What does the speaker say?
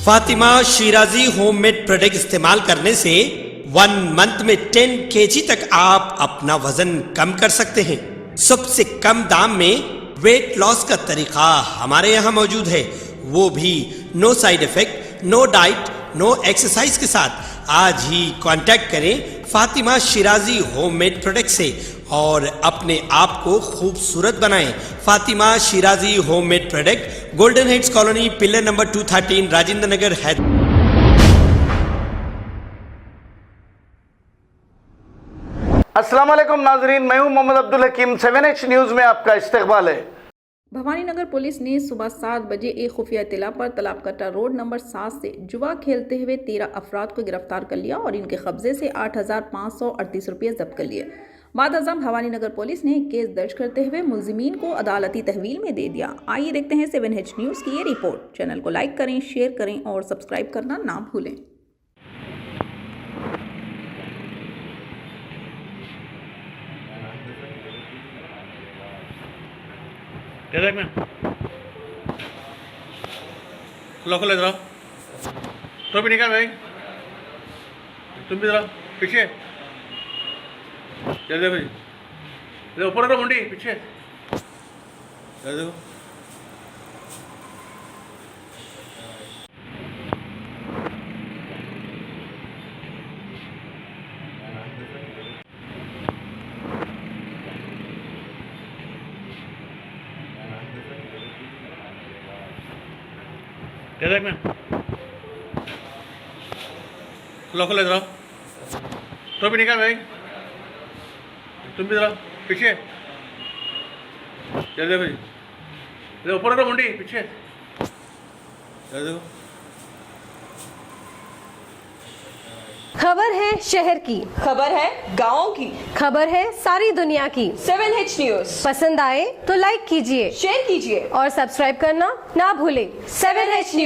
Fatima Shirazi homemade product इस्तेमाल करने से 1 मंथ में 10 kg तक आप अपना वजन कम कर सकते हैं। सबसे कम दाम में वेट लॉस का तरीका हमारे यहाँ मौजूद है, वो भी no side effect, no diet, no exercise के साथ। आज ही कांटेक्ट करें फातिमा शिराजी होममेड प्रोडक्ट से और अपने आप को खूबसूरत बनाएं। Fatima Shirazi homemade product, golden heads colony, pillar number 213, Rajendra Nagar, Hyderabad. अस्सलाम वालेकुम नाजरीन, मैं हूं मोहम्मद अब्दुल हकीम। 7H न्यूज़ में आपका इस्तकबाल है। भवानी नगर पुलिस ने सुबह 7 बजे एक खुफिया इत्तला पर तालाब कट्टा रोड नंबर 7 से जुआ खेलते हुए 13 अफराद को गिरफ्तार कर लिया और इनके कब्जे से 8,538 रुपये जब्त कर लिए। बाद अज़म भवानी नगर पुलिस ने केस दर्ज करते हुए मुलजिमीन को अदालती तहवील में दे दिया। आइए देखते हैं 7H न्यूज़ की ये रिपोर्ट। चैनल को लाइक करें, शेयर करें और सब्सक्राइब करना ना भूलें। एक मिनट लोकल इधर आओ, तो भी निकाल भाई, तुम भी इधर पीछे चल भाई, इधर ऊपर करो मुंडी पीछे देखो। एक मिनट लोकल इधर आओ, तो भी निकाल भाई, तुम भी इधर पीछे चल भाई, इधर ऊपर करो मुंडी पीछे देखो। खबर है शहर की, खबर है गाँव की, खबर है सारी दुनिया की। 7H न्यूज़ पसंद आए तो लाइक कीजिए, शेयर कीजिए और सब्सक्राइब करना ना भूलें। 7H news.